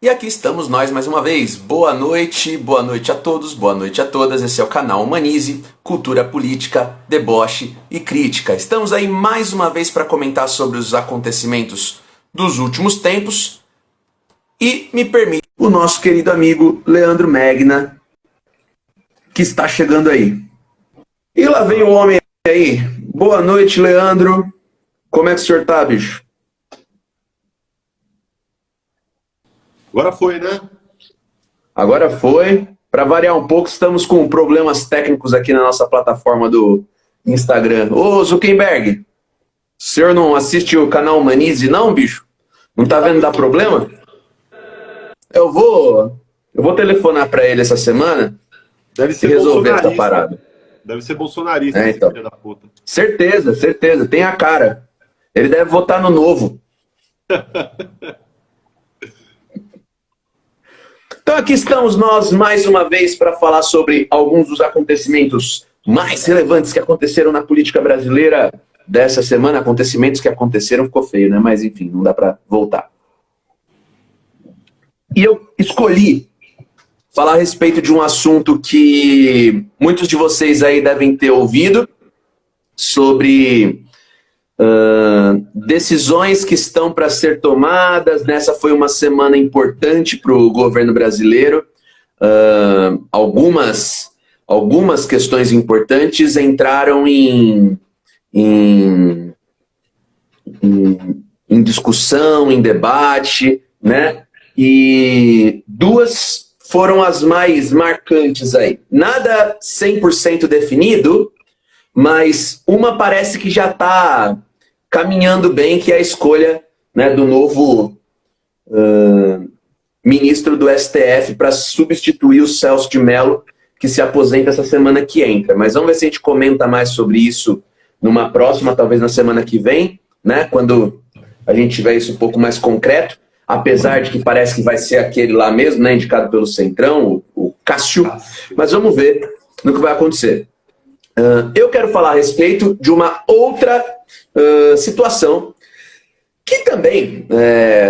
E aqui estamos nós mais uma vez. Boa noite a todos, boa noite a todas. Esse é o canal Humanize, Cultura Política, Deboche e Crítica. Estamos aí mais uma vez para comentar sobre os acontecimentos dos últimos tempos. E me permite o nosso querido amigo Leandro Megna, que está chegando aí. E lá vem o homem aí. Boa noite, Leandro. Como é que o senhor tá, bicho? Agora foi, né? Agora foi. Para variar um pouco, estamos com problemas técnicos aqui na nossa plataforma do Instagram. Ô, Zuckerberg, o senhor não assiste o canal Humanize, não, bicho? Não tá vendo dar problema? Eu vou telefonar para ele essa semana Deve ser e resolver essa bolsonarista. parada. Deve ser bolsonarista, esse Então. filho da puta. Certeza, tem a cara. Ele deve votar no Novo. Então aqui estamos nós mais uma vez para falar sobre alguns dos acontecimentos mais relevantes que aconteceram na política brasileira dessa semana. Acontecimentos que aconteceram, ficou feio, né? Mas enfim, não dá para voltar. E eu escolhi falar a respeito de um assunto que muitos de vocês aí devem ter ouvido, sobre decisões que estão para ser tomadas. Nessa foi uma semana importante para o governo brasileiro. Algumas questões importantes entraram em discussão, em debate, né? E duas foram as mais marcantes aí. Nada 100% definido, mas uma parece que já está caminhando bem, que é a escolha, né, do novo ministro do STF para substituir o Celso de Mello, que se aposenta essa semana que entra. Mas vamos ver se a gente comenta mais sobre isso numa próxima, talvez na semana que vem, né, quando a gente tiver isso um pouco mais concreto, apesar de que parece que vai ser aquele lá mesmo, né, indicado pelo Centrão, o Cássio, mas vamos ver no que vai acontecer. Eu quero falar a respeito de uma outra situação que também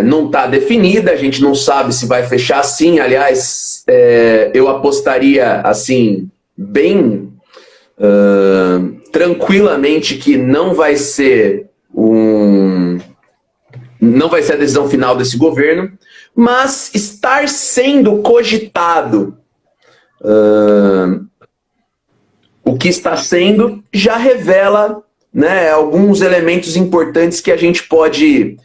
não está definida, a gente não sabe se vai fechar assim. Aliás, eu apostaria assim, bem tranquilamente, que não vai ser a decisão final desse governo, mas estar sendo cogitado o que está sendo já revela, né, alguns elementos importantes que a gente pode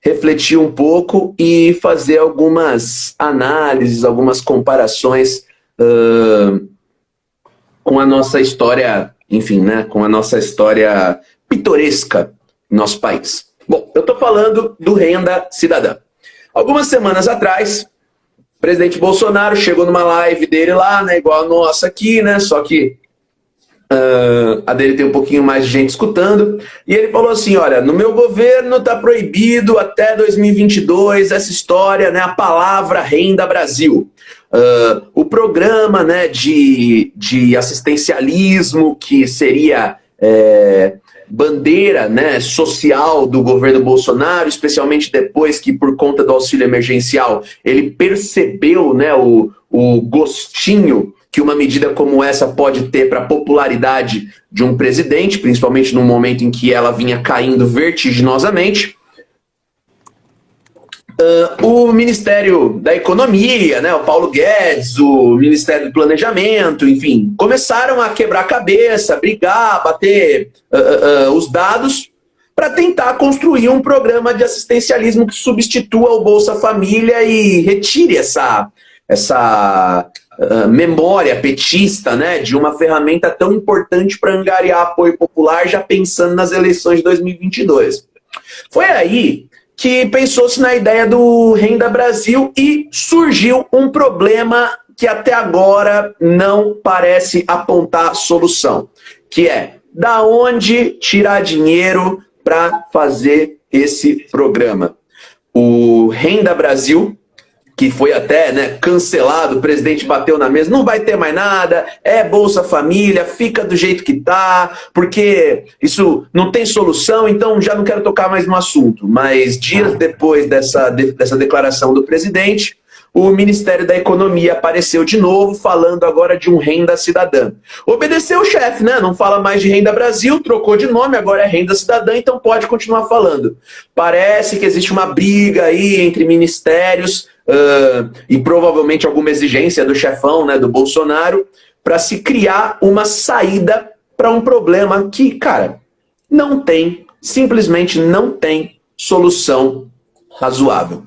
refletir um pouco e fazer algumas análises, algumas comparações com a nossa história, enfim, né, com a nossa história pitoresca no nosso país. Bom, eu estou falando do Renda Cidadã. Algumas semanas atrás, o presidente Bolsonaro chegou numa live dele lá, né, igual a nossa aqui, né, só que a dele tem um pouquinho mais de gente escutando, e ele falou assim: olha, no meu governo está proibido até 2022 essa história, né, a palavra Renda Brasil. O programa, né, de assistencialismo, que seria bandeira, né, social do governo Bolsonaro, especialmente depois que, por conta do auxílio emergencial, ele percebeu, né, o gostinho que uma medida como essa pode ter para a popularidade de um presidente, principalmente no momento em que ela vinha caindo vertiginosamente. O Ministério da Economia, né, o Paulo Guedes, o Ministério do Planejamento, enfim, começaram a quebrar a cabeça, brigar, bater os dados para tentar construir um programa de assistencialismo que substitua o Bolsa Família e retire essa memória petista, né, de uma ferramenta tão importante para angariar apoio popular, já pensando nas eleições de 2022. Foi aí que pensou-se na ideia do Renda Brasil e surgiu um problema que até agora não parece apontar solução, que é: da onde tirar dinheiro para fazer esse programa? O Renda Brasil, que foi até, né, cancelado, o presidente bateu na mesa, não vai ter mais nada, é Bolsa Família, fica do jeito que tá, porque isso não tem solução, então já não quero tocar mais no assunto. Mas dias depois dessa declaração do presidente, o Ministério da Economia apareceu de novo, falando agora de um Renda Cidadã. Obedeceu o chefe, né? Não fala mais de Renda Brasil, trocou de nome, agora é Renda Cidadã, então pode continuar falando. Parece que existe uma briga aí entre ministérios e provavelmente alguma exigência do chefão, né, do Bolsonaro, para se criar uma saída para um problema que, cara, simplesmente não tem solução razoável.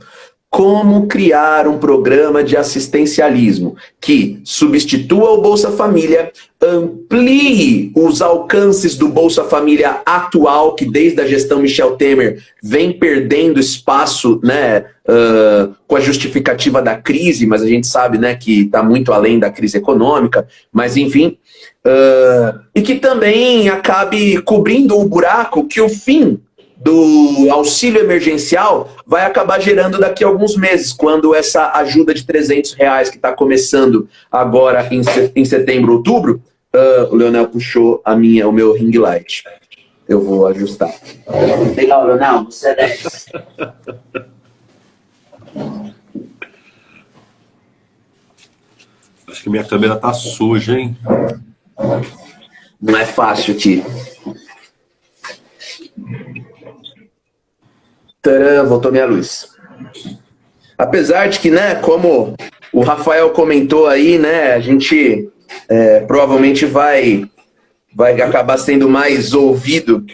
Como criar um programa de assistencialismo que substitua o Bolsa Família, amplie os alcances do Bolsa Família atual, que desde a gestão Michel Temer vem perdendo espaço, né, com a justificativa da crise, mas a gente sabe, né, que está muito além da crise econômica, mas enfim, e que também acabe cobrindo o buraco que o fim do auxílio emergencial vai acabar gerando daqui a alguns meses, quando essa ajuda de R$300 que está começando agora em setembro, outubro, o Leonel puxou o meu ring light. Eu vou ajustar. Legal, Leonel, você é 10. Acho que minha câmera tá suja, hein? Não é fácil aqui. Tcharam, voltou minha luz. Apesar de que, né, como o Rafael comentou aí, né, a gente provavelmente vai acabar sendo mais ouvido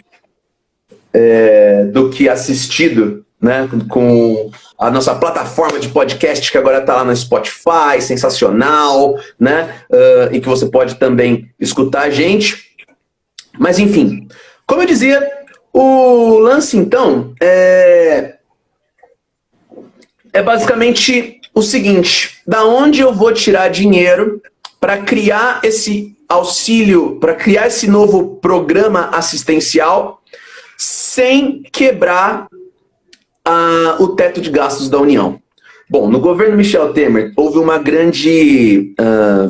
do que assistido, né, com a nossa plataforma de podcast que agora está lá no Spotify, sensacional, né, e que você pode também escutar a gente. Mas enfim, como eu dizia, o lance, então, é basicamente o seguinte: da onde eu vou tirar dinheiro para criar esse auxílio, para criar esse novo programa assistencial sem quebrar o teto de gastos da União? Bom, no governo Michel Temer houve uma grande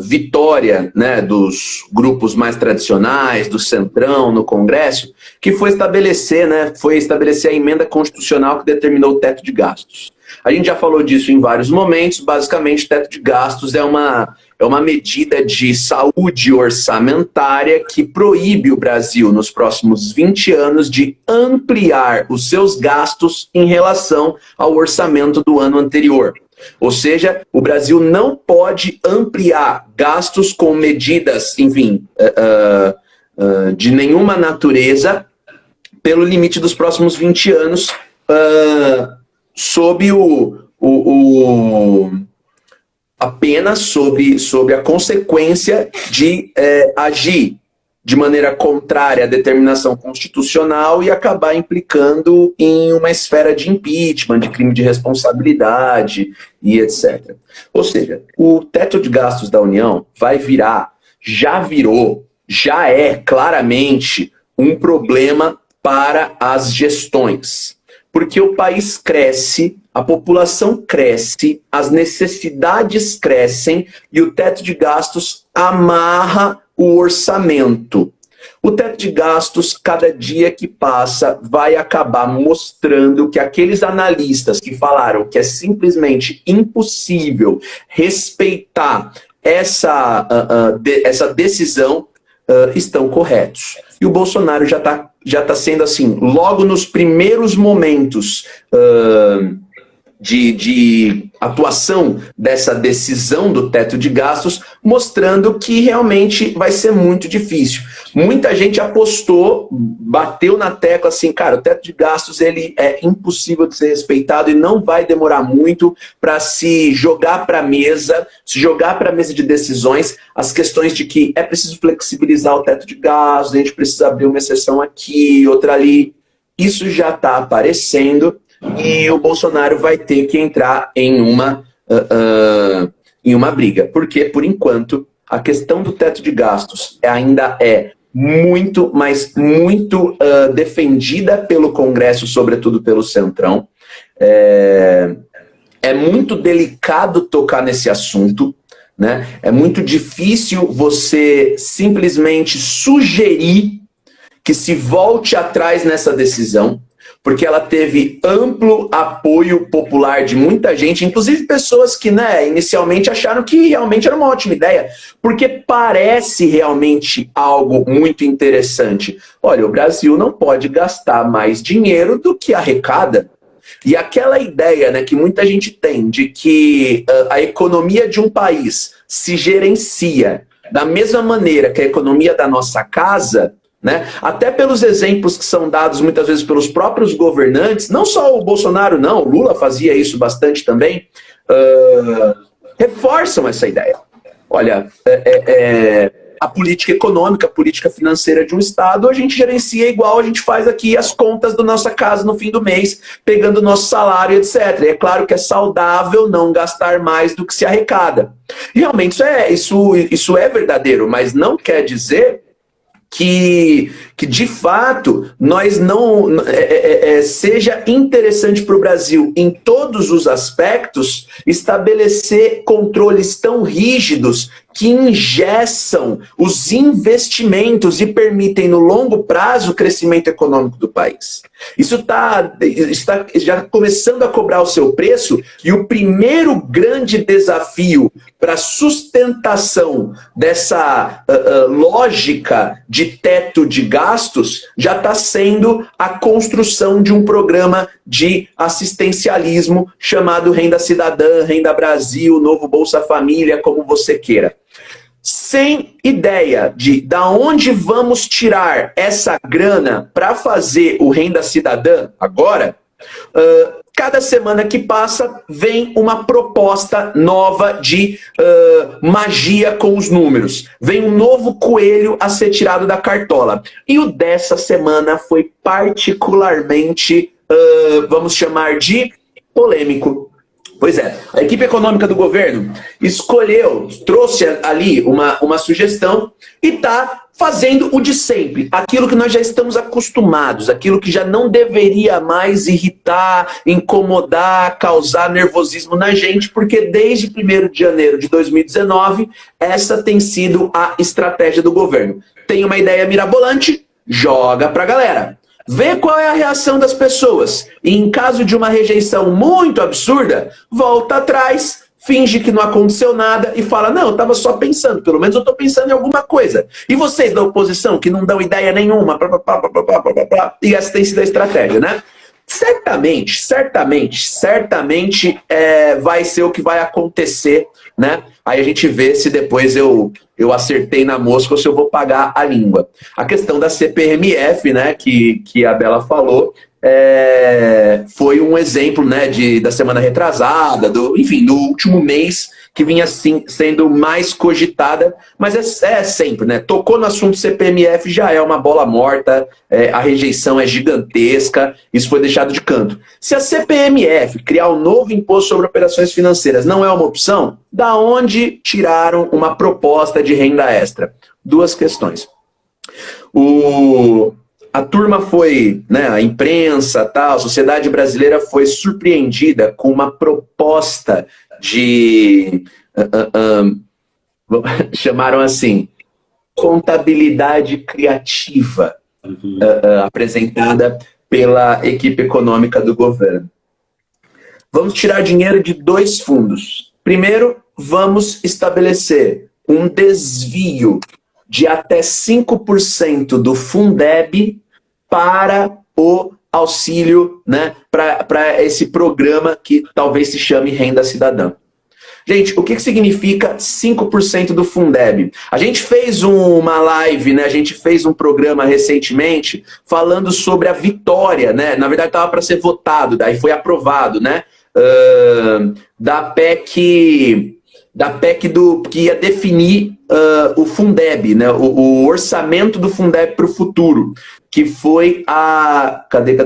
vitória, né, dos grupos mais tradicionais, do Centrão no Congresso, que foi estabelecer a emenda constitucional que determinou o teto de gastos. A gente já falou disso em vários momentos. Basicamente, o teto de gastos é uma medida de saúde orçamentária que proíbe o Brasil, nos próximos 20 anos, de ampliar os seus gastos em relação ao orçamento do ano anterior. Ou seja, o Brasil não pode ampliar gastos com medidas, enfim, de nenhuma natureza, pelo limite dos próximos 20 anos, apenas sobre a consequência de agir de maneira contrária à determinação constitucional e acabar implicando em uma esfera de impeachment, de crime de responsabilidade e etc. Ou seja, o teto de gastos da União já é claramente um problema para as gestões. Porque o país cresce, a população cresce, as necessidades crescem e o teto de gastos amarra o orçamento. O teto de gastos, cada dia que passa, vai acabar mostrando que aqueles analistas que falaram que é simplesmente impossível respeitar essa decisão estão corretos. E o Bolsonaro já tá sendo assim, logo nos primeiros momentos de atuação dessa decisão do teto de gastos, mostrando que realmente vai ser muito difícil. Muita gente apostou, bateu na tecla assim, cara, o teto de gastos ele é impossível de ser respeitado e não vai demorar muito para se jogar para a mesa de decisões as questões de que é preciso flexibilizar o teto de gastos, a gente precisa abrir uma exceção aqui, outra ali. Isso já está aparecendo. E o Bolsonaro vai ter que entrar em uma briga. Porque, por enquanto, a questão do teto de gastos ainda é muito, mas muito defendida pelo Congresso, sobretudo pelo Centrão. É muito delicado tocar nesse assunto, né? É muito difícil você simplesmente sugerir que se volte atrás nessa decisão, porque ela teve amplo apoio popular de muita gente, inclusive pessoas que, né, inicialmente acharam que realmente era uma ótima ideia, porque parece realmente algo muito interessante. Olha, o Brasil não pode gastar mais dinheiro do que arrecada. E aquela ideia, né, que muita gente tem de que a economia de um país se gerencia da mesma maneira que a economia da nossa casa, né, até pelos exemplos que são dados muitas vezes pelos próprios governantes, não só o Bolsonaro não, o Lula fazia isso bastante também, reforçam essa ideia. Olha, a política econômica, a política financeira de um Estado, a gente gerencia igual a gente faz aqui as contas da nossa casa no fim do mês, pegando o nosso salário, etc. E é claro que é saudável não gastar mais do que se arrecada. Realmente isso é verdadeiro, mas não quer dizer que de fato nós não seja interessante para o Brasil em todos os aspectos estabelecer controles tão rígidos que engessam os investimentos e permitem no longo prazo o crescimento econômico do país. Isso está já começando a cobrar o seu preço, e o primeiro grande desafio para a sustentação dessa lógica de teto de gastos já está sendo a construção de um programa de assistencialismo chamado Renda Cidadã, Renda Brasil, Novo Bolsa Família, como você queira. Sem ideia de da onde vamos tirar essa grana para fazer o Renda Cidadã agora, cada semana que passa vem uma proposta nova de magia com os números. Vem um novo coelho a ser tirado da cartola. E o dessa semana foi particularmente, vamos chamar de polêmico. Pois é, a equipe econômica do governo trouxe ali uma sugestão e está fazendo o de sempre, aquilo que nós já estamos acostumados, aquilo que já não deveria mais irritar, incomodar, causar nervosismo na gente, porque desde 1º de janeiro de 2019, essa tem sido a estratégia do governo. Tem uma ideia mirabolante, joga pra galera. Vê qual é a reação das pessoas. E em caso de uma rejeição muito absurda, volta atrás, finge que não aconteceu nada e fala, não, eu estava só pensando, pelo menos eu estou pensando em alguma coisa. E vocês da oposição que não dão ideia nenhuma, e essa tem sido a estratégia, né? Certamente vai ser o que vai acontecer, né? Aí a gente vê se depois eu acertei na mosca ou se eu vou pagar a língua. A questão da CPMF, né, que a Bela falou, foi um exemplo, né, da semana retrasada, enfim, do último mês, que vinha assim, sendo mais cogitada, mas é sempre, né? Tocou no assunto CPMF, já é uma bola morta, a rejeição é gigantesca, isso foi deixado de canto. Se a CPMF criar um novo imposto sobre operações financeiras não é uma opção, da onde tiraram uma proposta de renda extra? Duas questões. A turma foi, né, a imprensa, tal, a sociedade brasileira foi surpreendida com uma proposta de, chamaram assim, contabilidade criativa, apresentada pela equipe econômica do governo. Vamos tirar dinheiro de dois fundos. Primeiro, vamos estabelecer um desvio de até 5% do Fundeb para o auxílio, né, para esse programa que talvez se chame Renda Cidadã. Gente, o que significa 5% do Fundeb? A gente fez uma live, né, a gente fez um programa recentemente falando sobre a vitória, né, na verdade estava para ser votado, daí foi aprovado, né, da PEC que ia definir o Fundeb, né, o orçamento do Fundeb para o futuro, que foi a... Cadê?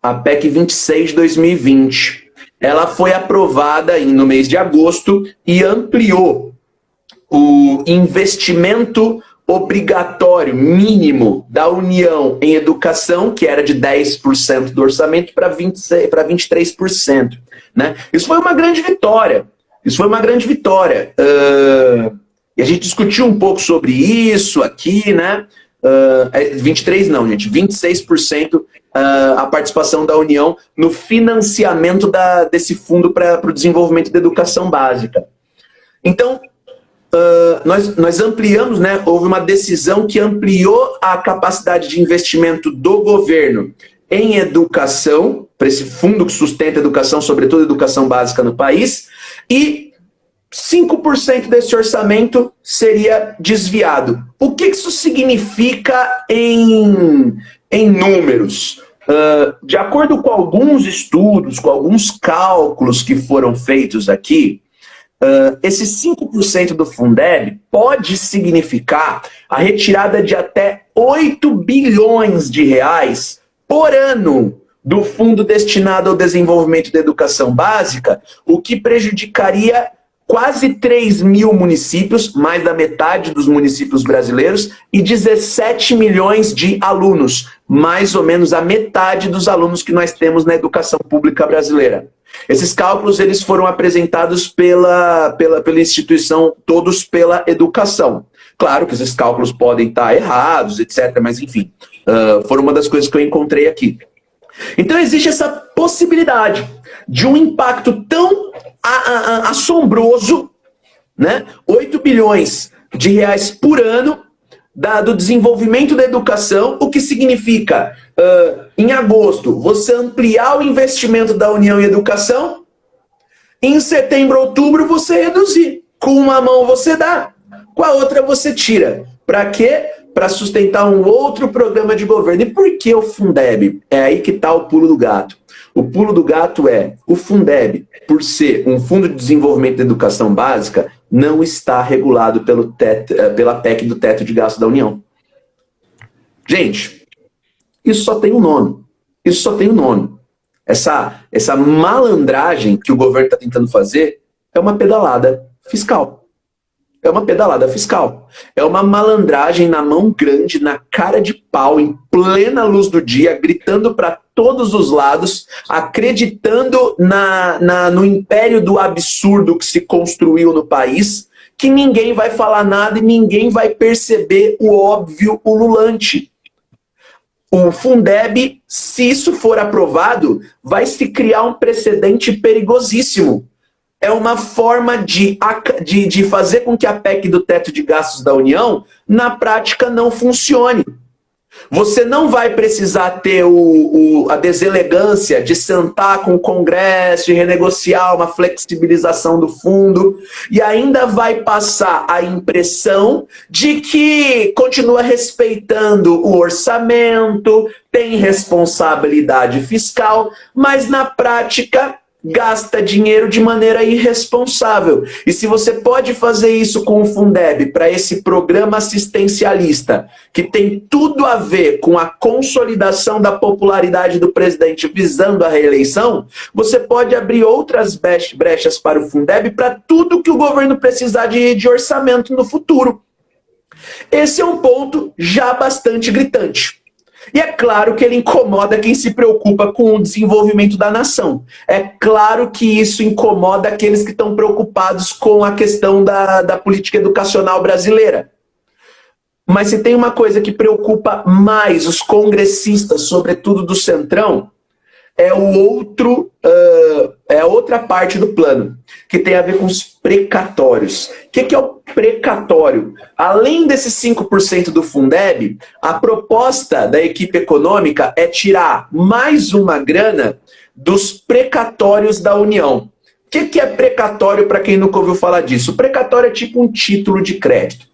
A PEC 26 de 2020. Ela foi aprovada no mês de agosto e ampliou o investimento obrigatório mínimo da União em educação, que era de 10% do orçamento, para 23%. Né? Isso foi uma grande vitória. E a gente discutiu um pouco sobre isso aqui, né? 23 não, gente, 26% a participação da União no financiamento desse fundo para o desenvolvimento da educação básica. Então, nós ampliamos, né? Houve uma decisão que ampliou a capacidade de investimento do governo em educação, para esse fundo que sustenta a educação, sobretudo a educação básica no país, e 5% desse orçamento seria desviado. O que isso significa em números? De acordo com alguns estudos, com alguns cálculos que foram feitos aqui, esse 5% do Fundeb pode significar a retirada de até 8 bilhões de reais por ano do fundo destinado ao desenvolvimento da educação básica, o que prejudicaria quase 3 mil municípios, mais da metade dos municípios brasileiros, e 17 milhões de alunos, mais ou menos a metade dos alunos que nós temos na educação pública brasileira. Esses cálculos eles foram apresentados pela instituição Todos pela Educação. Claro que esses cálculos podem estar errados, etc., mas enfim, foram uma das coisas que eu encontrei aqui. Então existe essa possibilidade de um impacto tão assombroso, né? 8 bilhões de reais por ano do desenvolvimento da educação, o que significa, em agosto, você ampliar o investimento da União em educação, em setembro, outubro, você reduzir. Com uma mão você dá, com a outra você tira. Para quê? Para sustentar um outro programa de governo. E por que o Fundeb? É aí que está o pulo do gato. O pulo do gato é, o Fundeb, por ser um fundo de desenvolvimento da educação básica, não está regulado pela PEC do teto de gasto da União. Gente, isso só tem um nome. Isso só tem um nome. Essa malandragem que o governo está tentando fazer é uma pedalada fiscal. É uma pedalada fiscal. É uma malandragem na mão grande, na cara de pau, em plena luz do dia, gritando para todos os lados, acreditando no império do absurdo que se construiu no país, que ninguém vai falar nada e ninguém vai perceber o óbvio ululante. O Fundeb, se isso for aprovado, vai se criar um precedente perigosíssimo. É uma forma de fazer com que a PEC do teto de gastos da União, na prática, não funcione. Você não vai precisar ter a deselegância de sentar com o Congresso e renegociar uma flexibilização do fundo, e ainda vai passar a impressão de que continua respeitando o orçamento, tem responsabilidade fiscal, mas na prática gasta dinheiro de maneira irresponsável. E se você pode fazer isso com o Fundeb para esse programa assistencialista, que tem tudo a ver com a consolidação da popularidade do presidente visando a reeleição, você pode abrir outras brechas para o Fundeb para tudo que o governo precisar de orçamento no futuro. Esse é um ponto já bastante gritante. E é claro que ele incomoda quem se preocupa com o desenvolvimento da nação. É claro que isso incomoda aqueles que estão preocupados com a questão da política educacional brasileira. Mas se tem uma coisa que preocupa mais os congressistas, sobretudo do Centrão, é a outra parte do plano, que tem a ver com os precatórios. O que é o precatório? Além desses 5% do Fundeb, a proposta da equipe econômica é tirar mais uma grana dos precatórios da União. O que é precatório, para quem nunca ouviu falar disso? O precatório é tipo um título de crédito.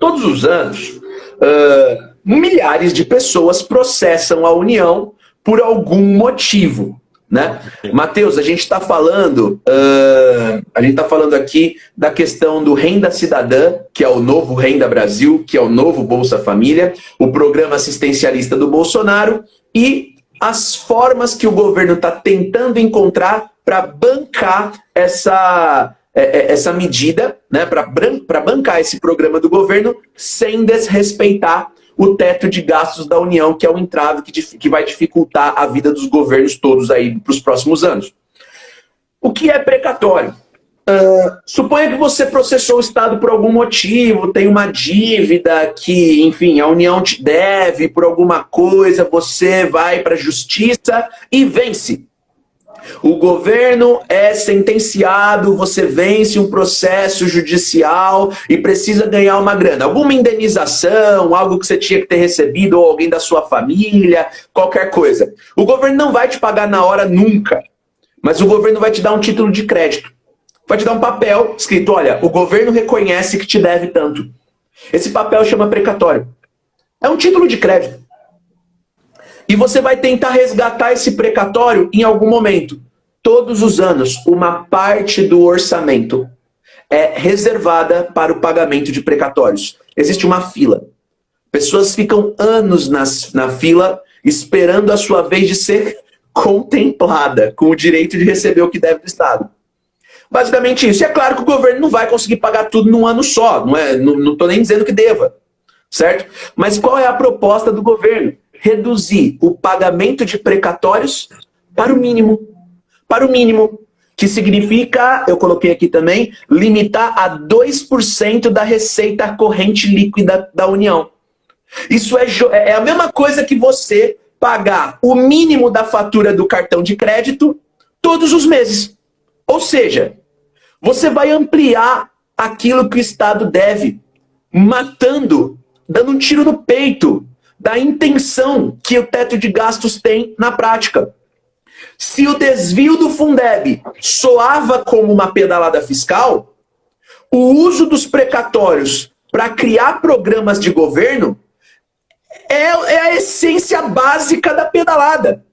Todos os anos, milhares de pessoas processam a União por algum motivo, né? Matheus, a gente está falando aqui da questão do Renda Cidadã, que é o novo Renda Brasil, que é o novo Bolsa Família, o programa assistencialista do Bolsonaro e as formas que o governo está tentando encontrar para bancar essa medida, né? Para bancar esse programa do governo sem desrespeitar o teto de gastos da União, que é um entrave que vai dificultar a vida dos governos todos aí para os próximos anos. O que é precatório? Suponha que você processou o Estado por algum motivo, tem uma dívida que, enfim, a União te deve por alguma coisa, você vai para a justiça e vence. O governo é sentenciado, você vence um processo judicial e precisa ganhar uma grana. Alguma indenização, algo que você tinha que ter recebido, ou alguém da sua família, qualquer coisa. O governo não vai te pagar na hora nunca, mas o governo vai te dar um título de crédito. Vai te dar um papel escrito, olha, o governo reconhece que te deve tanto. Esse papel chama precatório. É um título de crédito. E você vai tentar resgatar esse precatório em algum momento. Todos os anos, uma parte do orçamento é reservada para o pagamento de precatórios. Existe uma fila. Pessoas ficam anos na fila esperando a sua vez de ser contemplada com o direito de receber o que deve do Estado. Basicamente isso. E é claro que o governo não vai conseguir pagar tudo num ano só. Não estou nem dizendo que deva. Certo? Mas qual é a proposta do governo? Reduzir o pagamento de precatórios para o mínimo. Para o mínimo. Que significa, eu coloquei aqui também, limitar a 2% da receita corrente líquida da União. Isso é a mesma coisa que você pagar o mínimo da fatura do cartão de crédito todos os meses. Ou seja, você vai ampliar aquilo que o Estado deve, matando, dando um tiro no peito da intenção que o teto de gastos tem na prática. Se o desvio do Fundeb soava como uma pedalada fiscal, o uso dos precatórios para criar programas de governo é a essência básica da pedalada.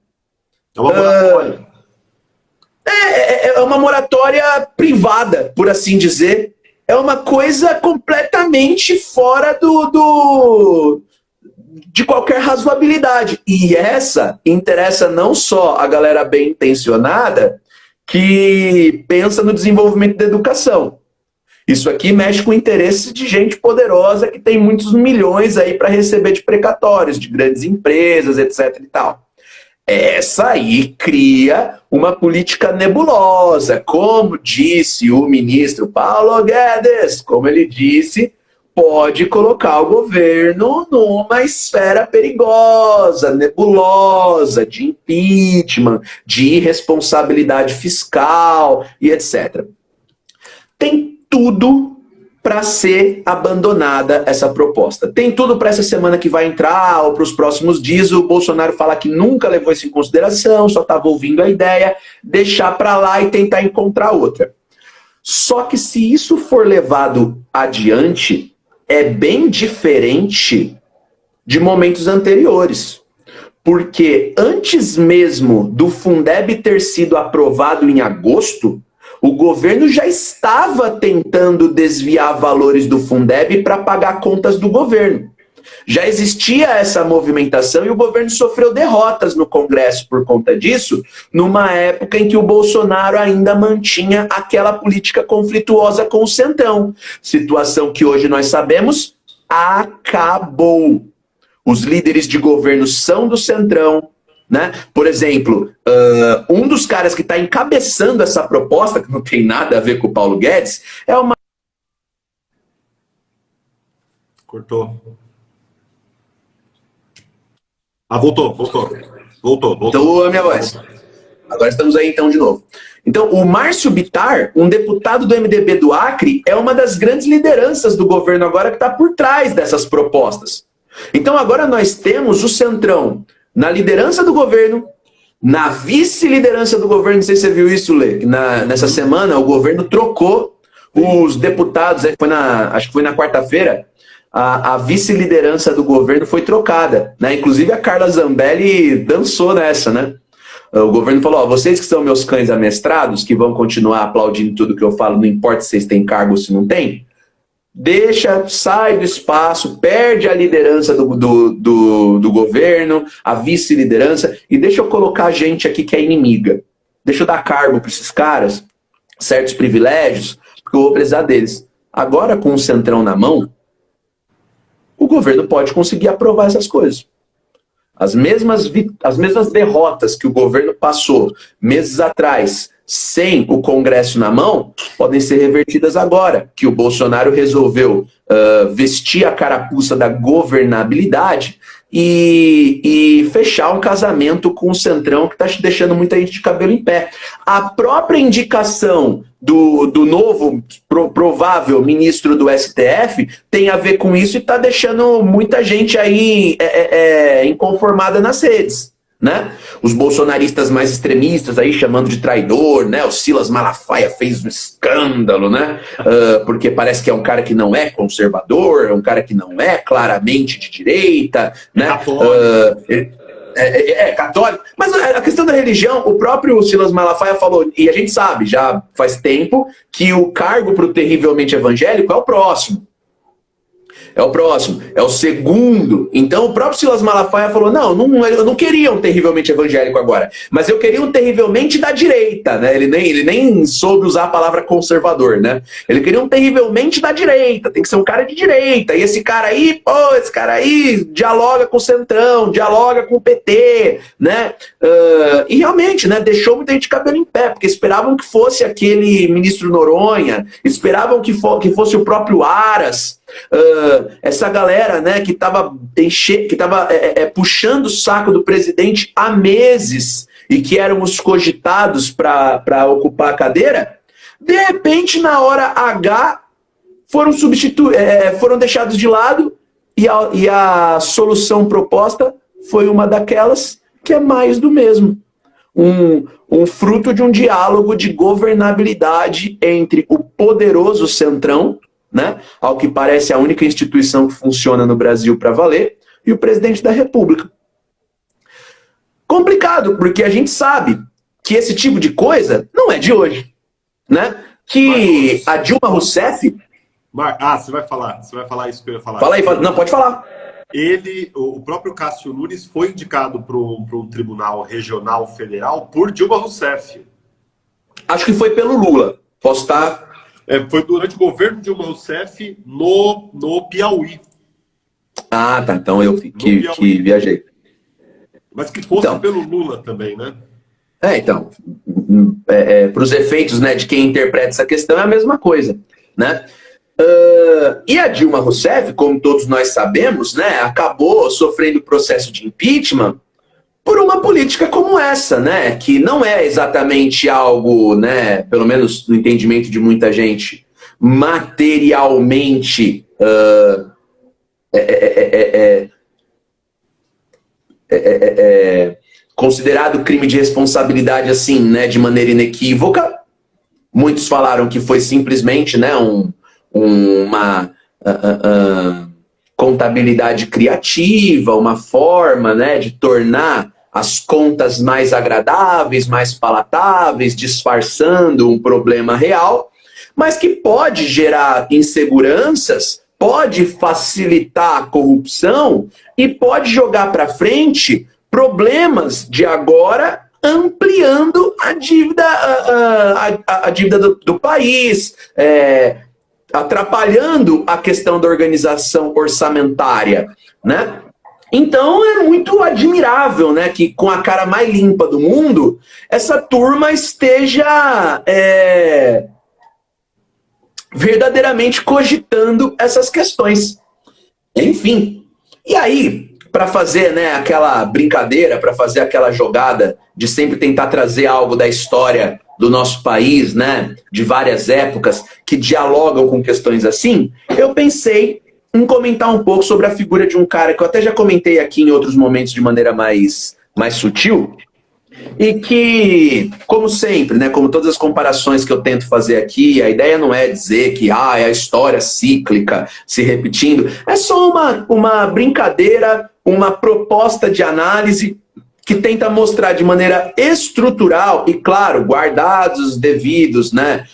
É uma moratória. É uma moratória privada, por assim dizer. É uma coisa completamente fora de qualquer razoabilidade. E essa interessa não só a galera bem intencionada que pensa no desenvolvimento da educação. Isso aqui mexe com o interesse de gente poderosa que tem muitos milhões aí para receber de precatórios, de grandes empresas, etc. e tal. Essa aí cria uma política nebulosa, como disse o ministro Paulo Guedes, como ele disse, pode colocar o governo numa esfera perigosa, nebulosa, de impeachment, de irresponsabilidade fiscal e etc. Tem tudo para ser abandonada essa proposta. Tem tudo para essa semana que vai entrar ou para os próximos dias. O Bolsonaro fala que nunca levou isso em consideração, só estava ouvindo a ideia, deixar para lá e tentar encontrar outra. Só que se isso for levado adiante, é bem diferente de momentos anteriores. Porque antes mesmo do Fundeb ter sido aprovado em agosto, o governo já estava tentando desviar valores do Fundeb para pagar contas do governo. Já existia essa movimentação e o governo sofreu derrotas no Congresso por conta disso, numa época em que o Bolsonaro ainda mantinha aquela política conflituosa com o Centrão. Situação que hoje nós sabemos acabou. Os líderes de governo são do Centrão. Né? Por exemplo, um dos caras que está encabeçando essa proposta, que não tem nada a ver com o Paulo Guedes, é uma... Cortou. Voltou. Então, a minha voz. Agora estamos aí então de novo. Então, o Márcio Bittar, um deputado do MDB do Acre, é uma das grandes lideranças do governo agora que está por trás dessas propostas. Então, agora nós temos o Centrão na liderança do governo, na vice-liderança do governo. Não sei se você viu isso, Lê. Nessa semana, o governo trocou os deputados, acho que foi na quarta-feira, a vice-liderança do governo foi trocada. Né? Inclusive, a Carla Zambelli dançou nessa, né? O governo falou, ó, vocês que são meus cães amestrados, que vão continuar aplaudindo tudo que eu falo, não importa se vocês têm cargo ou se não têm, sai do espaço, perde a liderança do governo, a vice-liderança, e deixa eu colocar gente aqui que é inimiga. Deixa eu dar cargo para esses caras, certos privilégios, porque eu vou precisar deles. Agora, com o Centrão na mão, o governo pode conseguir aprovar essas coisas. As mesmas derrotas que o governo passou meses atrás sem o Congresso na mão, podem ser revertidas agora, que o Bolsonaro resolveu vestir a carapuça da governabilidade e fechar um casamento com o Centrão, que está deixando muita gente de cabelo em pé. A própria indicação do novo provável ministro do STF tem a ver com isso e está deixando muita gente aí inconformada nas redes. Né? Os bolsonaristas mais extremistas aí chamando de traidor, né? O Silas Malafaia fez um escândalo, né? Porque parece que é um cara que não é conservador, é um cara que não é claramente de direita, né? Católico. Mas a questão da religião, o próprio Silas Malafaia falou, e a gente sabe, já faz tempo, que o cargo para o terrivelmente evangélico é o próximo. É o próximo, é o segundo. Então o próprio Silas Malafaia falou, eu não queria um terrivelmente evangélico agora, mas eu queria um terrivelmente da direita, né? Ele nem soube usar a palavra conservador, né? Ele queria um terrivelmente da direita, tem que ser um cara de direita. E esse cara aí dialoga com o Centrão, dialoga com o PT, né? E realmente, né, deixou muita gente de cabelo em pé, porque esperavam que fosse aquele ministro Noronha, esperavam que fosse o próprio Aras, essa galera, né, que estava puxando o saco do presidente há meses e que eram os cogitados para ocupar a cadeira, de repente, na hora H, foram deixados de lado e a solução proposta foi uma daquelas que é mais do mesmo. Um fruto de um diálogo de governabilidade entre o poderoso Centrão, né, ao que parece a única instituição que funciona no Brasil para valer, e o presidente da República. Complicado, porque a gente sabe que esse tipo de coisa não é de hoje, né? Que a Dilma Rousseff... você vai falar isso que eu ia falar. Fala aí, não, pode falar. O próprio Cássio Nunes foi indicado para um tribunal regional federal por Dilma Rousseff. Acho que foi pelo Lula. Posso estar... Foi durante o governo de Dilma Rousseff no Piauí. Ah, tá. Então eu que viajei. Mas que fosse pelo Lula também, né? Então, para os efeitos, né, de quem interpreta essa questão é a mesma coisa, né? E a Dilma Rousseff, como todos nós sabemos, né, acabou sofrendo processo de impeachment por uma política como essa, né, que não é exatamente algo, né, pelo menos no entendimento de muita gente, materialmente considerado crime de responsabilidade assim, né, de maneira inequívoca. Muitos falaram que foi simplesmente, né, uma contabilidade criativa, uma forma, né, de tornar as contas mais agradáveis, mais palatáveis, disfarçando um problema real, mas que pode gerar inseguranças, pode facilitar a corrupção e pode jogar para frente problemas de agora, ampliando a dívida do país, atrapalhando a questão da organização orçamentária, né? Então é muito admirável, né, que com a cara mais limpa do mundo, essa turma esteja verdadeiramente cogitando essas questões. Enfim, e aí, para fazer, né, aquela brincadeira, para fazer aquela jogada de sempre tentar trazer algo da história do nosso país, né, de várias épocas, que dialogam com questões assim, eu pensei em comentar um pouco sobre a figura de um cara que eu até já comentei aqui em outros momentos de maneira mais sutil, e que, como sempre, né, como todas as comparações que eu tento fazer aqui, a ideia não é dizer que é a história cíclica se repetindo, é só uma brincadeira, uma proposta de análise que tenta mostrar de maneira estrutural e, claro, guardados os devidos, né,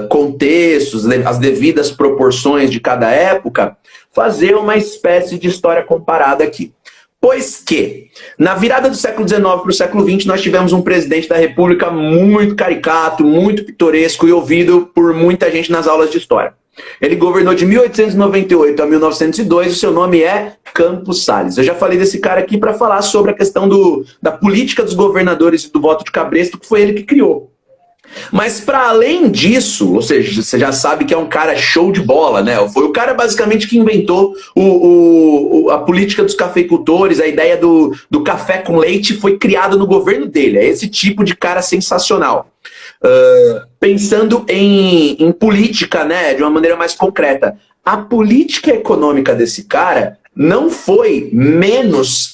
contextos, as devidas proporções de cada época, fazer uma espécie de história comparada aqui. Pois que, na virada do século XIX para o século XX, nós tivemos um presidente da República muito caricato, muito pitoresco e ouvido por muita gente nas aulas de história. Ele governou de 1898 a 1902, o seu nome é Campos Salles. Eu já falei desse cara aqui para falar sobre a questão da política dos governadores e do voto de cabresto, que foi ele que criou. Mas para além disso, ou seja, você já sabe que é um cara show de bola, né? Foi o cara basicamente que inventou a política dos cafeicultores, a ideia do café com leite foi criada no governo dele. É esse tipo de cara sensacional. Pensando em política, né, de uma maneira mais concreta, a política econômica desse cara não foi menos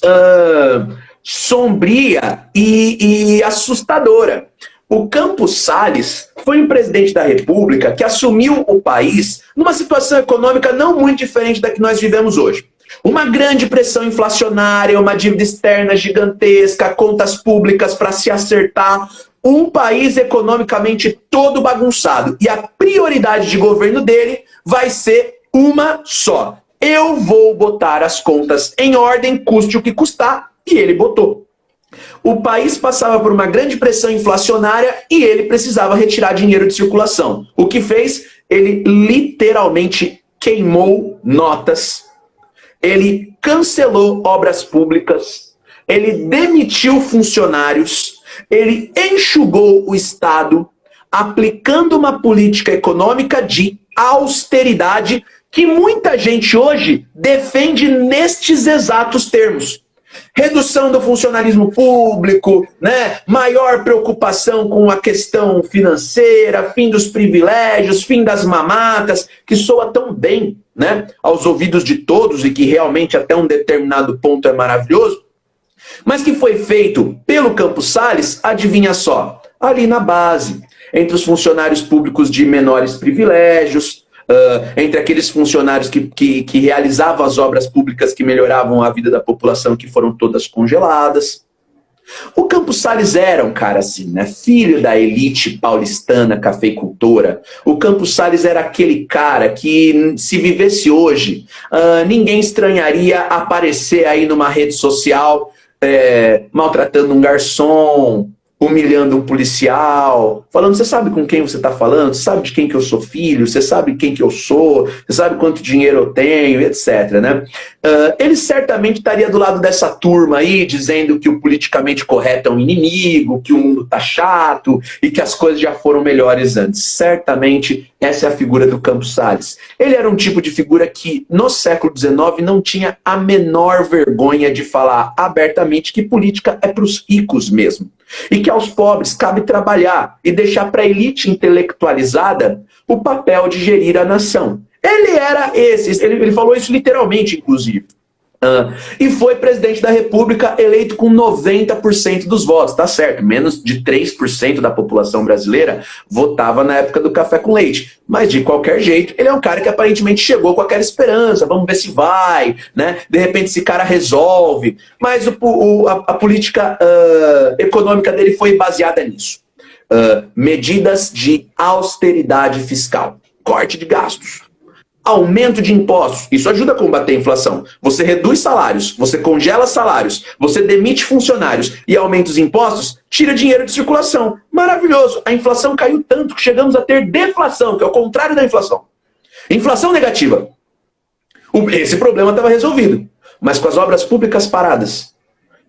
sombria e assustadora. O Campos Salles foi um presidente da República que assumiu o país numa situação econômica não muito diferente da que nós vivemos hoje. Uma grande pressão inflacionária, uma dívida externa gigantesca, contas públicas para se acertar, um país economicamente todo bagunçado. E a prioridade de governo dele vai ser uma só: eu vou botar as contas em ordem, custe o que custar, e ele botou. O país passava por uma grande pressão inflacionária e ele precisava retirar dinheiro de circulação. O que fez? Ele literalmente queimou notas, ele cancelou obras públicas, ele demitiu funcionários, ele enxugou o Estado, aplicando uma política econômica de austeridade que muita gente hoje defende nestes exatos termos. Redução do funcionalismo público, né? Maior preocupação com a questão financeira, fim dos privilégios, fim das mamatas, que soa tão bem, né, aos ouvidos de todos e que realmente até um determinado ponto é maravilhoso, mas que foi feito pelo Campos Salles, adivinha só, ali na base, entre os funcionários públicos de menores privilégios, entre aqueles funcionários que realizavam as obras públicas que melhoravam a vida da população, que foram todas congeladas. O Campos Salles era um cara assim, né? Filho da elite paulistana cafeicultora. O Campos Salles era aquele cara que, se vivesse hoje, ninguém estranharia aparecer aí numa rede social maltratando um garçom, humilhando um policial, falando: você sabe com quem você está falando? Você sabe de quem que eu sou filho? Você sabe quem que eu sou? Você sabe quanto dinheiro eu tenho? Etc, né? Ele certamente estaria do lado dessa turma aí, dizendo que o politicamente correto é um inimigo, que o mundo tá chato e que as coisas já foram melhores antes. Certamente essa é a figura do Campos Salles. Ele era um tipo de figura que, no século XIX, não tinha a menor vergonha de falar abertamente que política é para os ricos mesmo. E que aos pobres cabe trabalhar e deixar para a elite intelectualizada o papel de gerir a nação. Ele era esse, ele falou isso literalmente, inclusive. E foi presidente da República eleito com 90% dos votos, tá certo? Menos de 3% da população brasileira votava na época do café com leite. Mas de qualquer jeito, ele é um cara que aparentemente chegou com aquela esperança: vamos ver se vai, né? De repente esse cara resolve. Mas a política econômica dele foi baseada nisso. Medidas de austeridade fiscal, corte de gastos, aumento de impostos. Isso ajuda a combater a inflação. Você reduz salários, você congela salários, você demite funcionários e aumenta os impostos, tira dinheiro de circulação. Maravilhoso. A inflação caiu tanto que chegamos a ter deflação, que é o contrário da inflação. Inflação negativa. Esse problema estava resolvido. Mas com as obras públicas paradas,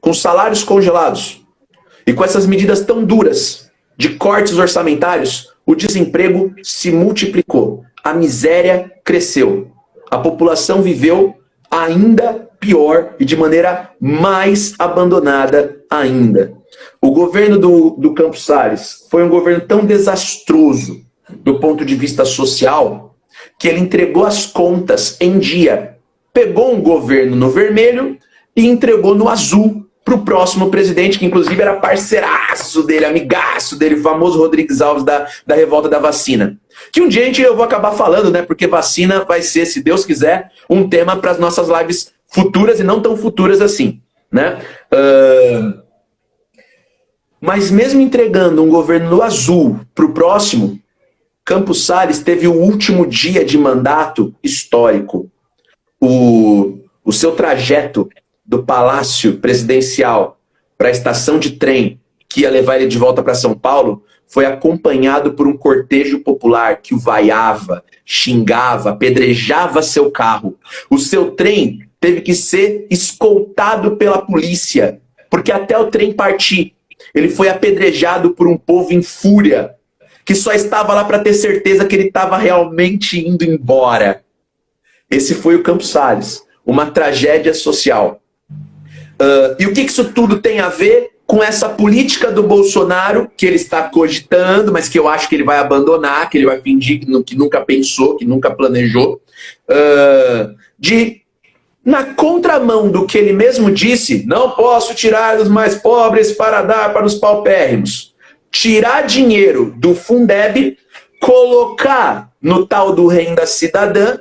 com salários congelados e com essas medidas tão duras de cortes orçamentários, o desemprego se multiplicou. A miséria cresceu. A população viveu ainda pior e de maneira mais abandonada ainda. O governo do Campos Salles foi um governo tão desastroso do ponto de vista social que ele entregou as contas em dia. Pegou um governo no vermelho e entregou no azul para o próximo presidente, que inclusive era parceiraço dele, amigaço dele, o famoso Rodrigues Alves da revolta da vacina. Que um dia eu vou acabar falando, né? Porque vacina vai ser, se Deus quiser, um tema para as nossas lives futuras e não tão futuras assim, né? Mas mesmo entregando um governo no azul para o próximo, Campos Salles teve o último dia de mandato histórico. O seu trajeto do Palácio Presidencial para a estação de trem que ia levar ele de volta para São Paulo foi acompanhado por um cortejo popular que o vaiava, xingava, apedrejava seu carro. O seu trem teve que ser escoltado pela polícia, porque até o trem partir, ele foi apedrejado por um povo em fúria. que só estava lá para ter certeza que ele estava realmente indo embora. Esse foi o Campos Salles, uma tragédia social. E o que isso tudo tem a ver com essa política do Bolsonaro, que ele está cogitando, mas que eu acho que ele vai abandonar, que ele vai fingir que nunca pensou, que nunca planejou, na contramão do que ele mesmo disse, não posso tirar dos mais pobres para dar para os paupérrimos. Tirar dinheiro do Fundeb, colocar no tal do Renda Cidadã,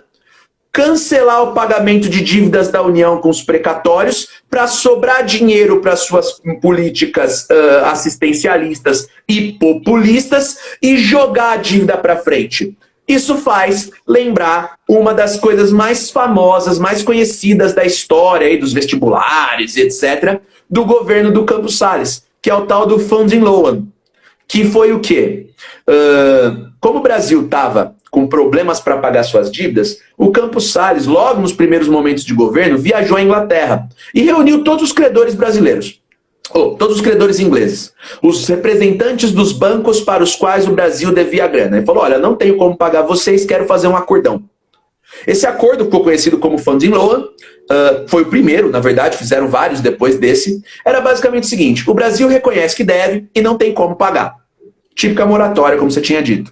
cancelar o pagamento de dívidas da União com os precatórios para sobrar dinheiro para suas políticas assistencialistas e populistas e jogar a dívida para frente. Isso faz lembrar uma das coisas mais famosas, mais conhecidas da história aí, dos vestibulares, etc., do governo do Campos Salles, que é o tal do Funding Loan, que foi o quê? Como o Brasil estava com problemas para pagar suas dívidas, o Campos Salles, logo nos primeiros momentos de governo, viajou à Inglaterra e reuniu todos os credores brasileiros. Todos os credores ingleses, os representantes dos bancos para os quais o Brasil devia grana. Ele falou, olha, não tenho como pagar vocês, quero fazer um acordão. Esse acordo ficou conhecido como Funding Loan, foi o primeiro, na verdade, fizeram vários depois desse. Era basicamente o seguinte, o Brasil reconhece que deve e não tem como pagar. Típica moratória, como você tinha dito.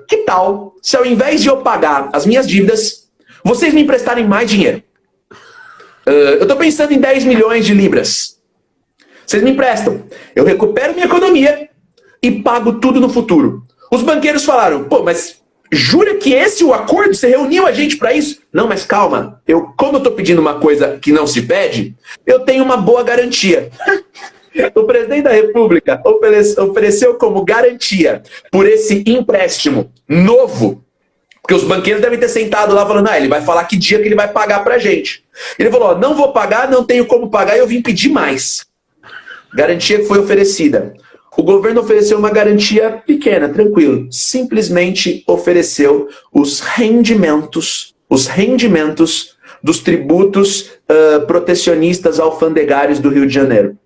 Que tal se ao invés de eu pagar as minhas dívidas, vocês me emprestarem mais dinheiro? Eu estou pensando em 10 milhões de libras. Vocês me emprestam, eu recupero minha economia e pago tudo no futuro. Os banqueiros falaram, pô, mas jura que esse é o acordo? Você reuniu a gente para isso? Não, mas calma, como eu estou pedindo uma coisa que não se pede, eu tenho uma boa garantia. O presidente da República ofereceu como garantia por esse empréstimo novo, porque os banqueiros devem ter sentado lá falando, ele vai falar que dia que ele vai pagar pra gente. Ele falou, não vou pagar, não tenho como pagar, eu vim pedir mais. Garantia que foi oferecida. O governo ofereceu uma garantia pequena, tranquilo. Simplesmente ofereceu os rendimentos dos tributos protecionistas alfandegários do Rio de Janeiro.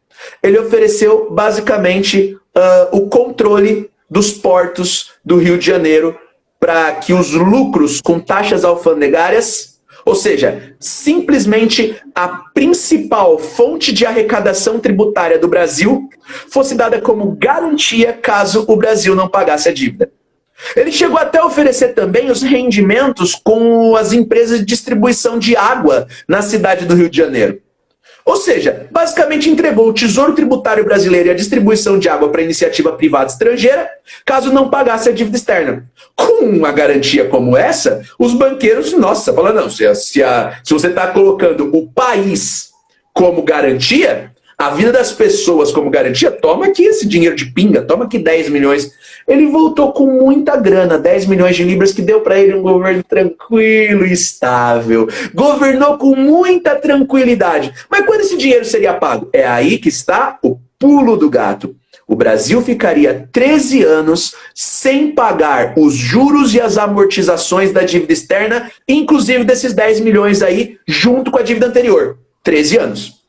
Ele ofereceu, basicamente, o controle dos portos do Rio de Janeiro para que os lucros com taxas alfandegárias, ou seja, simplesmente a principal fonte de arrecadação tributária do Brasil, fosse dada como garantia caso o Brasil não pagasse a dívida. Ele chegou até a oferecer também os rendimentos com as empresas de distribuição de água na cidade do Rio de Janeiro. Ou seja, basicamente entregou o Tesouro Tributário Brasileiro e a distribuição de água para iniciativa privada estrangeira, caso não pagasse a dívida externa. Com uma garantia como essa, os banqueiros, nossa, falam, não, se você está colocando o país como garantia, a vida das pessoas como garantia, toma aqui esse dinheiro de pinga, toma aqui 10 milhões. Ele voltou com muita grana, 10 milhões de libras, que deu para ele um governo tranquilo e estável. Governou com muita tranquilidade. Mas quando esse dinheiro seria pago? É aí que está o pulo do gato. O Brasil ficaria 13 anos sem pagar os juros e as amortizações da dívida externa, inclusive desses 10 milhões aí, junto com a dívida anterior. 13 anos.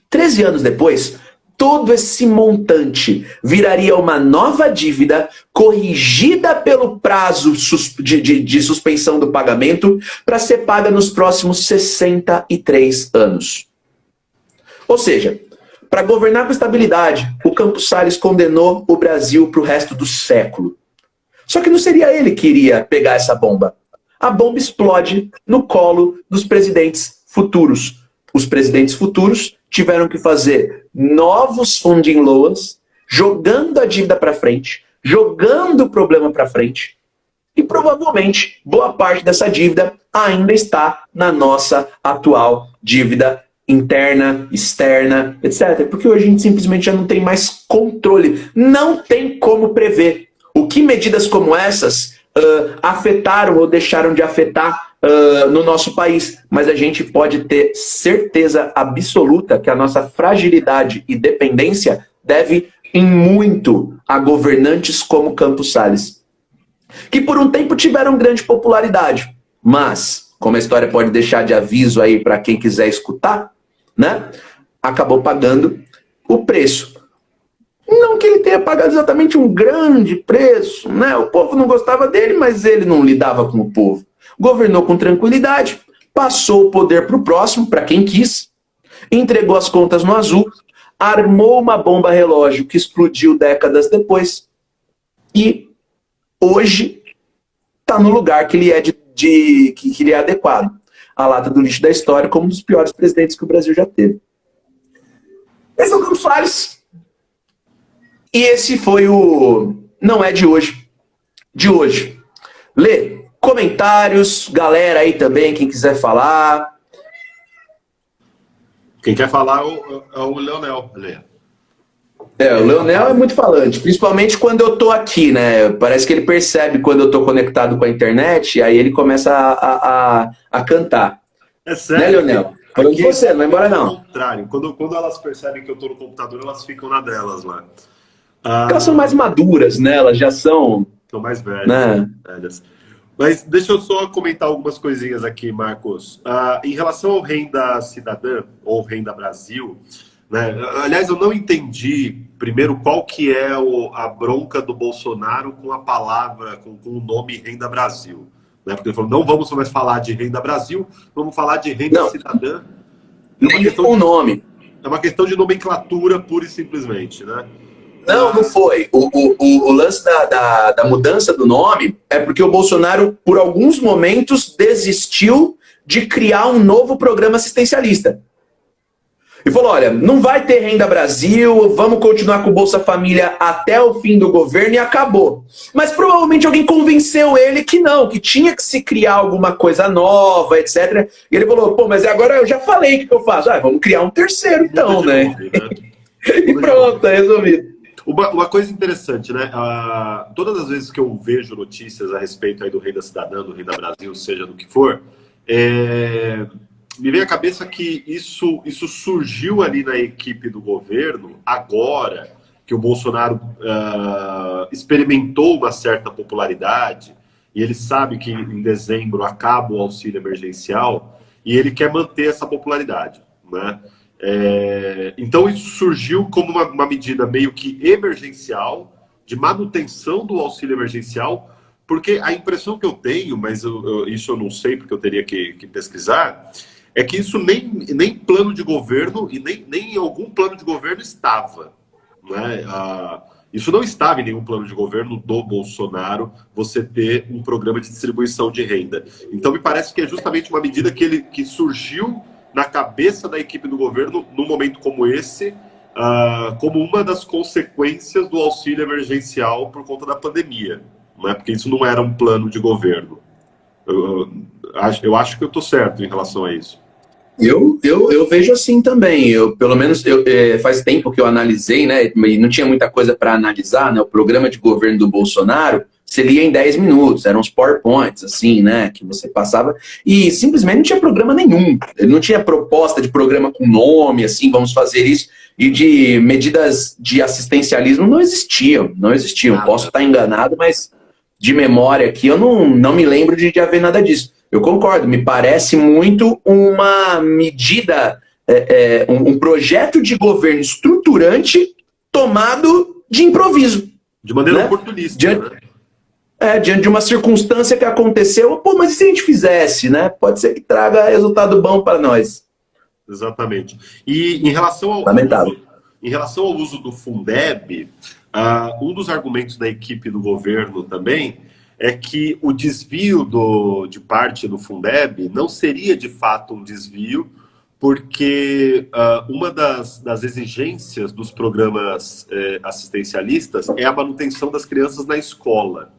13 anos depois, todo esse montante viraria uma nova dívida corrigida pelo prazo de suspensão do pagamento para ser paga nos próximos 63 anos. Ou seja, para governar com estabilidade, o Campos Salles condenou o Brasil para o resto do século. Só que não seria ele que iria pegar essa bomba. A bomba explode no colo dos presidentes futuros. Os presidentes futuros tiveram que fazer novos funding loans, jogando a dívida para frente, jogando o problema para frente, e provavelmente boa parte dessa dívida ainda está na nossa atual dívida interna, externa, etc. Porque hoje a gente simplesmente já não tem mais controle, não tem como prever o que medidas como essas afetaram ou deixaram de afetar no nosso país, mas a gente pode ter certeza absoluta que a nossa fragilidade e dependência deve em muito a governantes como Campos Salles, que por um tempo tiveram grande popularidade, mas, como a história pode deixar de aviso aí para quem quiser escutar, né, acabou pagando o preço. Não que ele tenha pagado exatamente um grande preço, né? O povo não gostava dele, mas ele não lidava com o povo. Governou com tranquilidade, passou o poder para o próximo, para quem quis, entregou as contas no azul, armou uma bomba relógio que explodiu décadas depois e hoje está no lugar que ele é que ele é adequado. A lata do lixo da história como um dos piores presidentes que o Brasil já teve. Esse é o Campos Soares. E esse foi o... Não é de hoje. De hoje. Lê, comentários, galera aí também, quem quiser falar. Quem quer falar é o Leonel. Lê. O Leonel é muito falante, principalmente quando eu tô aqui, né? Parece que ele percebe quando eu tô conectado com a internet, e aí ele começa a cantar. É sério? Né, Leonel? Falando de você, não vai embora não. Ao contrário, quando elas percebem que eu tô no computador, elas ficam na delas lá. Porque elas são mais maduras, né? Elas já são... São mais velhas. Né? Mas deixa eu só comentar algumas coisinhas aqui, Marcos. Em relação ao Renda Cidadã, ou Renda Brasil, né? Aliás, eu não entendi, primeiro, qual que é a bronca do Bolsonaro com a palavra, com o nome Renda Brasil. Né? Porque ele falou, não vamos mais falar de Renda Brasil, vamos falar de Renda Cidadã. Nem com o nome. É uma questão de nomenclatura, pura e simplesmente, né? Não foi. O lance da mudança do nome é porque o Bolsonaro, por alguns momentos, desistiu de criar um novo programa assistencialista. E falou, olha, não vai ter Renda Brasil, vamos continuar com o Bolsa Família até o fim do governo e acabou. Mas provavelmente alguém convenceu ele que não, que tinha que se criar alguma coisa nova, etc. E ele falou, pô, mas agora eu já falei o que eu faço. Vamos criar um terceiro então, né? E pronto, tá resolvido. Uma coisa interessante, né? Todas as vezes que eu vejo notícias a respeito aí do Renda Cidadã, do Renda Brasil, seja do que for, me vem à cabeça que isso surgiu ali na equipe do governo, agora que o Bolsonaro experimentou uma certa popularidade, e ele sabe que em dezembro acaba o auxílio emergencial, e ele quer manter essa popularidade, né? Então isso surgiu como uma medida meio que emergencial, de manutenção do auxílio emergencial, porque a impressão que eu tenho, mas isso eu não sei porque eu teria que pesquisar, é que isso nem plano de governo e nem em algum plano de governo estava. Né? Isso não estava em nenhum plano de governo do Bolsonaro, você ter um programa de distribuição de renda. Então me parece que é justamente uma medida que surgiu na cabeça da equipe do governo, num momento como esse, como uma das consequências do auxílio emergencial por conta da pandemia, né? Porque isso não era um plano de governo. Eu acho que eu estou certo em relação a isso. Eu vejo assim também. Pelo menos faz tempo que eu analisei, né? E não tinha muita coisa para analisar, né? O programa de governo do Bolsonaro, você lia em 10 minutos, eram uns PowerPoints, assim, né? Que você passava e simplesmente não tinha programa nenhum. Ele não tinha proposta de programa com nome, assim, vamos fazer isso. E de medidas de assistencialismo não existiam. Posso estar enganado, mas de memória aqui eu não me lembro de haver nada disso. Eu concordo, me parece muito uma medida, um projeto de governo estruturante tomado de improviso. De maneira oportunista, diante de uma circunstância que aconteceu, pô, mas e se a gente fizesse, né? Pode ser que traga resultado bom para nós. Exatamente. E em relação ao uso do Fundeb, um dos argumentos da equipe do governo também é que o desvio de parte do Fundeb não seria de fato um desvio, porque uma das exigências dos programas assistencialistas é a manutenção das crianças na escola.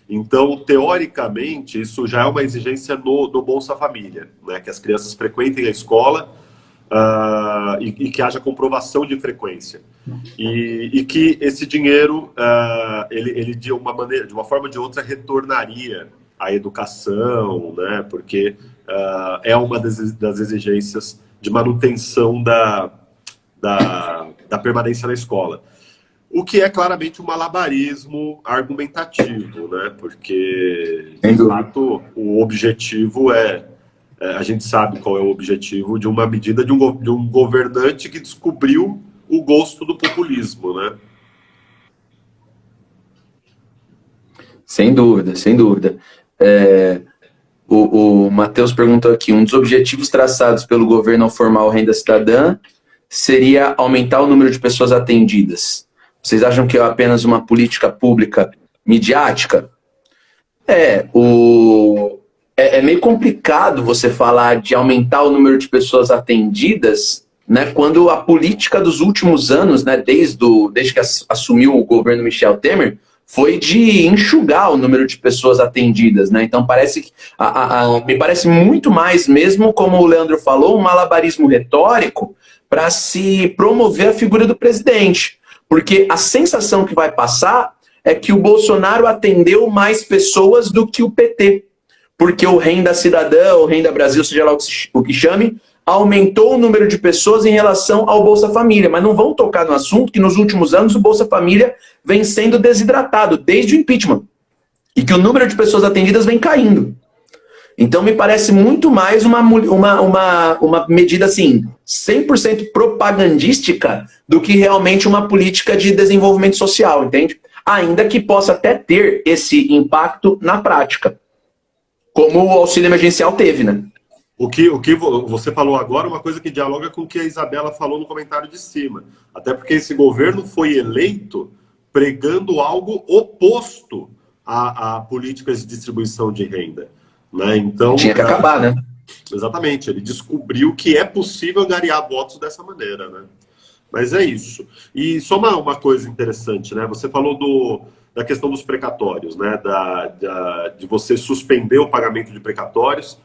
Então, teoricamente, isso já é uma exigência no Bolsa Família, né? Que as crianças frequentem a escola e que haja comprovação de frequência. E que esse dinheiro, ele de uma forma ou de outra, retornaria à educação, né? Porque é uma das exigências de manutenção da permanência na escola. O que é claramente um malabarismo argumentativo, né? Porque, de fato, o objetivo a gente sabe qual é o objetivo de uma medida de um governante que descobriu o gosto do populismo, né? Sem dúvida, sem dúvida. O Matheus perguntou aqui, um dos objetivos traçados pelo governo ao formar o Renda Cidadã seria aumentar o número de pessoas atendidas. Vocês acham que é apenas uma política pública midiática? É meio complicado você falar de aumentar o número de pessoas atendidas, né, quando a política dos últimos anos, né, desde que assumiu o governo Michel Temer, foi de enxugar o número de pessoas atendidas, né? Então me parece muito mais, mesmo como o Leandro falou, um malabarismo retórico para se promover a figura do presidente. Porque a sensação que vai passar é que o Bolsonaro atendeu mais pessoas do que o PT. Porque o Renda Cidadã, ou Renda Brasil, seja lá o que chame, aumentou o número de pessoas em relação ao Bolsa Família. Mas não vão tocar no assunto que nos últimos anos o Bolsa Família vem sendo desidratado, desde o impeachment. E que o número de pessoas atendidas vem caindo. Então me parece muito mais uma medida assim, 100% propagandística do que realmente uma política de desenvolvimento social, entende? Ainda que possa até ter esse impacto na prática, como o auxílio emergencial teve, né? O que você falou agora é uma coisa que dialoga com o que a Isabela falou no comentário de cima. Até porque esse governo foi eleito pregando algo oposto a políticas de distribuição de renda. Né? Então, tinha que acabar, né? Exatamente. Ele descobriu que é possível angariar votos dessa maneira, né? Mas é isso. E só uma coisa interessante, né? Você falou da questão dos precatórios, né? De você suspender o pagamento de precatórios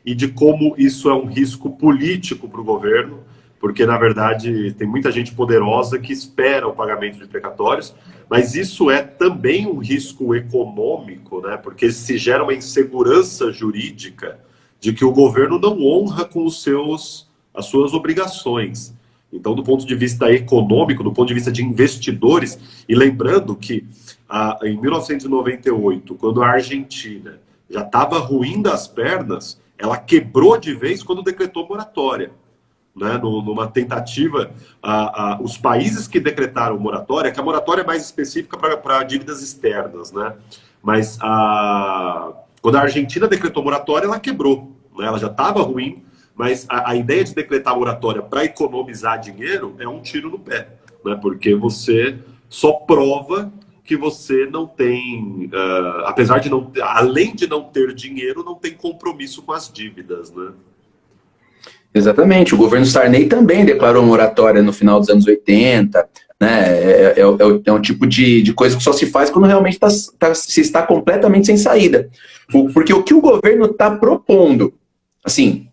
e de como isso é um risco político para o governo, porque, na verdade, tem muita gente poderosa que espera o pagamento de precatórios, mas isso é também um risco econômico, né? Porque se gera uma insegurança jurídica de que o governo não honra com as suas obrigações. Então, do ponto de vista econômico, do ponto de vista de investidores, e lembrando que em 1998, quando a Argentina já estava ruim das pernas, ela quebrou de vez quando decretou moratória. Né, numa tentativa, os países que decretaram moratória, que a moratória é mais específica para dívidas externas, né, mas quando a Argentina decretou moratória, ela quebrou, né, ela já estava ruim, mas a ideia de decretar moratória para economizar dinheiro é um tiro no pé, né, porque você só prova que você não tem, apesar de não, além de não ter dinheiro, não tem compromisso com as dívidas, né. Exatamente, o governo Sarney também declarou moratória no final dos anos 80, né? É um tipo de coisa que só se faz quando realmente se está completamente sem saída. Porque o que o governo está propondo, assim,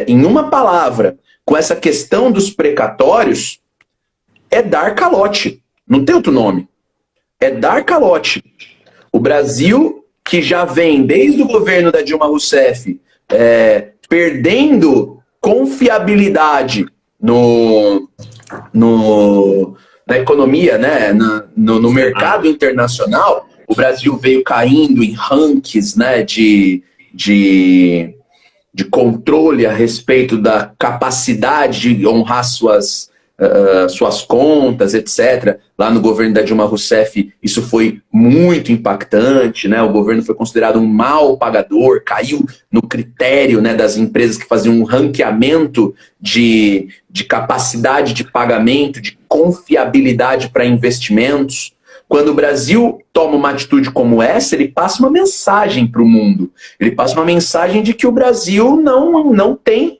em uma palavra, com essa questão dos precatórios, é dar calote, não tem outro nome. É dar calote. O Brasil, que já vem desde o governo da Dilma Rousseff, perdendo confiabilidade na economia, né, no mercado internacional, o Brasil veio caindo em rankings, né, de controle a respeito da capacidade de honrar suas contas, etc. Lá no governo da Dilma Rousseff, isso foi muito impactante, né? O governo foi considerado um mau pagador, caiu no critério, né, das empresas que faziam um ranqueamento de capacidade de pagamento, de confiabilidade para investimentos. Quando o Brasil toma uma atitude como essa, ele passa uma mensagem para o mundo. Ele passa uma mensagem de que o Brasil não tem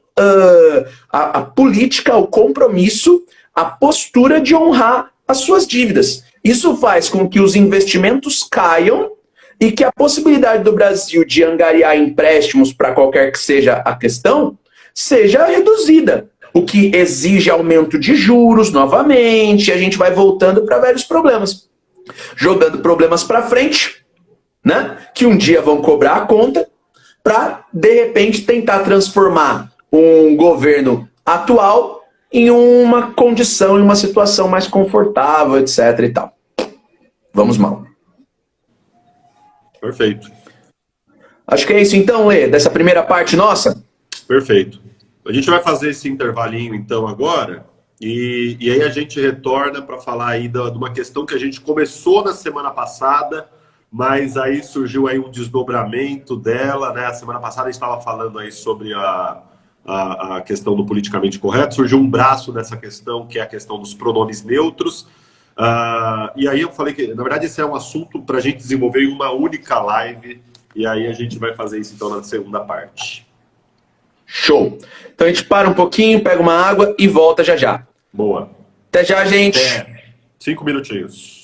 a política, o compromisso, a postura de honrar as suas dívidas. Isso faz com que os investimentos caiam e que a possibilidade do Brasil de angariar empréstimos para qualquer que seja a questão seja reduzida, o que exige aumento de juros novamente, e a gente vai voltando para velhos problemas, jogando problemas para frente, né, que um dia vão cobrar a conta, para de repente tentar transformar um governo atual em uma condição, em uma situação mais confortável, etc. e tal. Vamos mal. Perfeito. Acho que é isso então, Lê, dessa primeira parte nossa. Perfeito. A gente vai fazer esse intervalinho então agora, e aí a gente retorna para falar aí de uma questão que a gente começou na semana passada, mas aí surgiu aí um desdobramento dela, né? A semana passada a gente estava falando aí sobre a questão do politicamente correto, surgiu um braço dessa questão, que é a questão dos pronomes neutros. E aí eu falei que, na verdade, esse é um assunto para a gente desenvolver em uma única live, e aí a gente vai fazer isso então na segunda parte. Show! Então a gente para um pouquinho, pega uma água e volta já já. Boa. Até já, gente! Até 5 minutinhos.